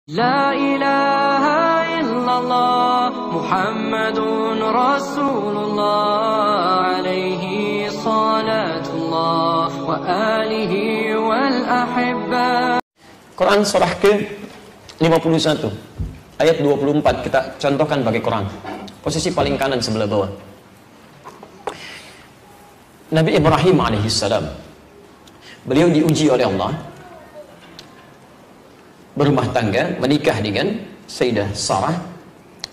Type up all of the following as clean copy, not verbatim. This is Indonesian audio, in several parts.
La ilaha illallah Muhammadun Rasulullah alaihi salatullah wa alihi wal ahibba. Quran surah ke-51 ayat 24 kita contohkan pakai Quran. Posisi paling kanan sebelah bawah. Nabi Ibrahim alaihissalam, beliau diuji oleh Allah, berumah tangga, menikah dengan Sayyidah Sarah,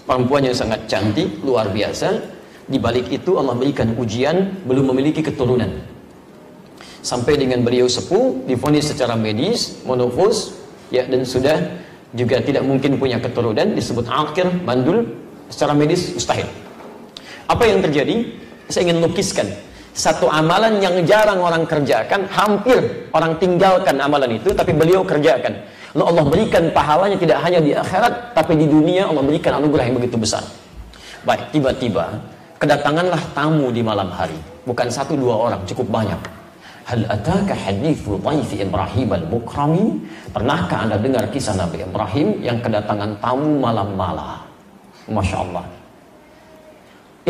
perempuan yang sangat cantik, luar biasa. Di balik itu Allah berikan ujian, belum memiliki keturunan. Sampai dengan beliau sepuh, divonis secara medis, monofos, ya, dan sudah juga tidak mungkin punya keturunan, disebut akir, mandul, secara medis mustahil. Apa yang terjadi? Saya ingin lukiskan satu amalan yang jarang orang kerjakan, hampir orang tinggalkan amalan itu, tapi beliau kerjakan. Lalu Allah berikan pahalanya tidak hanya di akhirat, tapi di dunia Allah berikan anugerah yang begitu besar. Baik, tiba-tiba kedatanganlah tamu di malam hari. Bukan satu dua orang, cukup banyak. Hal ataka hadithu dhaifi Ibrahim al-mukrami? Pernahkah Anda dengar kisah Nabi Ibrahim yang kedatangan tamu malam-malam? Masya Allah.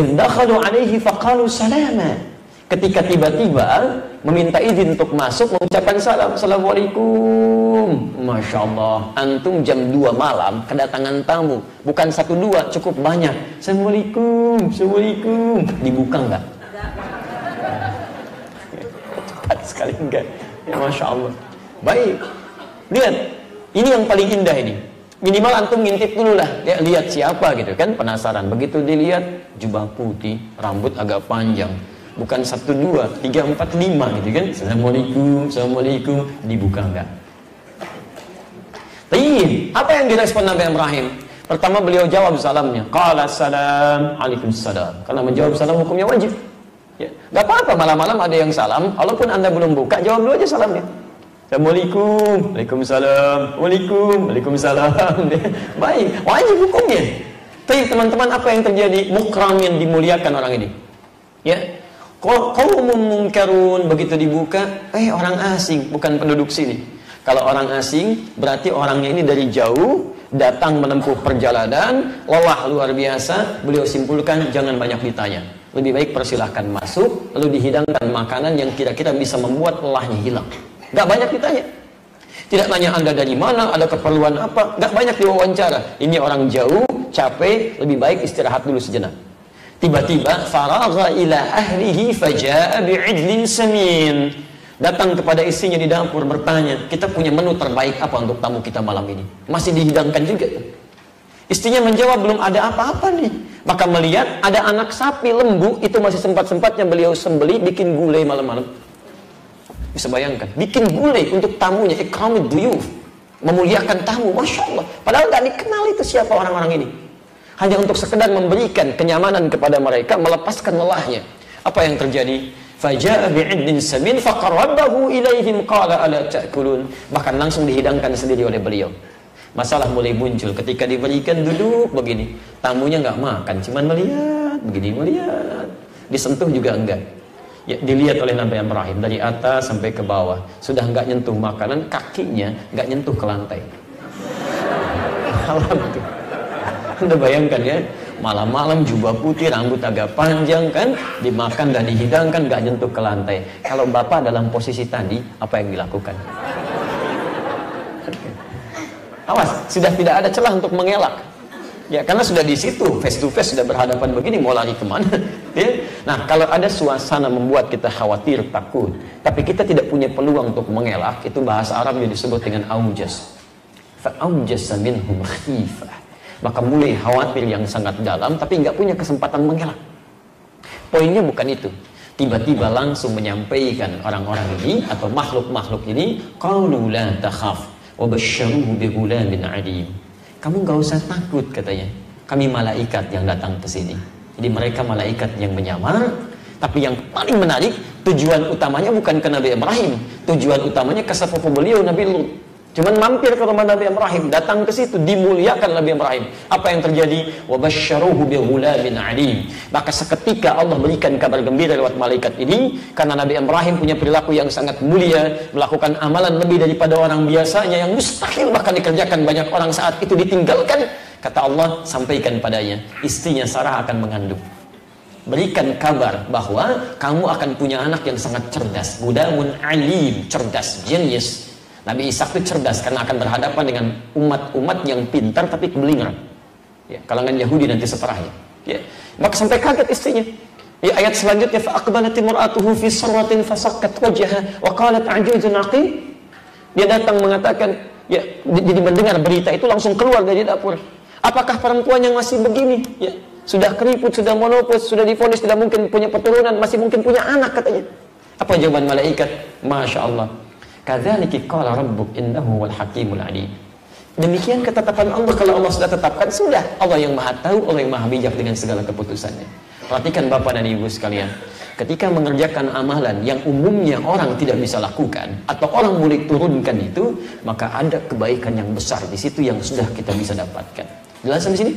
Idh dakhalu alaihi faqalu salama. Ketika tiba-tiba meminta izin untuk masuk, mengucapkan salam, assalamualaikum. Masya Allah, antum jam 2 malam kedatangan tamu, bukan 1-2, cukup banyak. Assalamualaikum, assalamualaikum. Dibuka enggak? Cepat sekali enggak? Ya Masya Allah. Baik, lihat, ini yang paling indah ini. Minimal antum ngintip dulu lah, ya, lihat siapa gitu kan, penasaran. Begitu dilihat, jubah putih, rambut agak panjang. Bukan 1, 2, 3, 4, 5 gitu kan. Assalamualaikum, assalamualaikum. Dibuka enggak? Tayyib. Apa yang direspon Nabi Ibrahim? Pertama beliau jawab salamnya. Qala salam, alaikumussalam. Karena menjawab salam hukumnya wajib. Ya, enggak apa-apa malam-malam ada yang salam, walaupun Anda belum buka, jawab dulu aja salamnya. Assalamualaikum, waalaikumsalam, waalaikumsalam. Baik, wajib hukumnya. Tapi teman-teman, apa yang terjadi? Mukramin, dimuliakan orang ini. Ya. Qaumun munkarun, begitu dibuka, orang asing, bukan penduduk sini. Kalau orang asing, berarti orangnya ini dari jauh, datang menempuh perjalanan, lelah luar biasa. Beliau simpulkan, jangan banyak ditanya. Lebih baik persilahkan masuk, lalu dihidangkan makanan yang kira-kira bisa membuat lelahnya hilang. Gak banyak ditanya. Tidak tanya Anda dari mana, ada keperluan apa, gak banyak diwawancara. Ini orang jauh, capek, lebih baik istirahat dulu sejenak. Tiba-tiba faragha ila ahlihi faja'a bi'idlin samin. Datang kepada istrinya di dapur bertanya, kita punya menu terbaik apa untuk tamu kita malam ini? Masih dihidangkan juga. Istrinya menjawab, belum ada apa-apa nih. Maka melihat ada anak sapi lembu, itu masih sempat-sempatnya beliau sembeli, bikin gulai malam-malam. Bisa bayangkan, bikin gulai untuk tamunya, ikramud duyuf, memuliakan tamu, Masya Allah. Padahal gak dikenal itu siapa orang-orang ini. Hanya untuk sekedar memberikan kenyamanan kepada mereka, melepaskan lelahnya. Apa yang terjadi? Faja'a bi'idlin samin faqarrabahu ilaihim qala ala ta'kulun. Bahkan langsung dihidangkan sendiri oleh beliau. Masalah mulai muncul ketika diberikan duduk begini. Tamunya nggak makan, cuman melihat begini, melihat. Disentuh juga enggak. Ya, dilihat oleh Nabi Ibrahim dari atas sampai ke bawah. Sudah enggak nyentuh makanan, kakinya enggak nyentuh ke lantai. Alam tuh. Anda bayangkan ya, malam-malam jubah putih, rambut agak panjang kan, dimakan dan dihidangkan, gak nyentuh ke lantai. Kalau Bapak dalam posisi tadi, apa yang dilakukan? Awas, sudah tidak ada celah untuk mengelak. Ya, karena sudah di situ, face to face, sudah berhadapan begini, mau lari kemana? Ya? Nah, kalau ada suasana membuat kita khawatir, takut, tapi kita tidak punya peluang untuk mengelak, itu bahasa Arabnya disebut dengan aujas. Fa'aujasa minhum khifah. Maka mulai khawatir yang sangat dalam, tapi nggak punya kesempatan mengelak. Poinnya bukan itu. Tiba-tiba langsung menyampaikan orang-orang ini atau makhluk-makhluk ini, qalu la takhaf wa basyaruhu bi ghulamin alim. Kamu nggak usah takut, katanya. Kami malaikat yang datang ke sini. Jadi mereka malaikat yang menyamar, tapi yang paling menarik, tujuan utamanya bukan ke Nabi Ibrahim. Tujuan utamanya ke sepupu beliau, Nabi Lut. Cuman mampir ke rumah Nabi Ibrahim, datang ke situ, dimuliakan Nabi Ibrahim. Apa yang terjadi? Wa basyyaruhu bi ghulamin alim. Maka seketika Allah berikan kabar gembira lewat malaikat ini, karena Nabi Ibrahim punya perilaku yang sangat mulia, melakukan amalan lebih daripada orang biasanya yang mustahil bahkan dikerjakan banyak orang saat itu ditinggalkan. Kata Allah, sampaikan padanya, istrinya Sarah akan mengandung. Berikan kabar bahwa kamu akan punya anak yang sangat cerdas, gudamun alim, cerdas, genius. Nabi Ishak itu cerdas karena akan berhadapan dengan umat-umat yang pintar tapi keblinger. Ya, kalangan Yahudi nanti setelahnya. Ya, maka sampai kaget istrinya. Ya, ayat selanjutnya fa'aqbalat imra'atuhu fi sarwatin fasakkat wajhaha wa qalat a'juzun aqim. Dia datang mengatakan, ya, jadi mendengar berita itu langsung keluar dari dapur. Apakah perempuan yang masih begini, ya, sudah keriput, sudah monopos, sudah divonis tidak mungkin punya keturunan, masih mungkin punya anak katanya. Apa jawaban malaikat? Masya Allah. Kadzalika qala rabbuk innahu wal hakimul alim. Demikian ketetapan Allah. Kalau Allah sudah tetapkan, sudah. Allah yang maha tahu, Allah yang maha bijak dengan segala keputusannya. Perhatikan Bapak dan Ibu sekalian, ketika mengerjakan amalan yang umumnya orang tidak bisa lakukan atau orang boleh turunkan itu, maka ada kebaikan yang besar di situ yang sudah kita bisa dapatkan. Jelas sampai sini?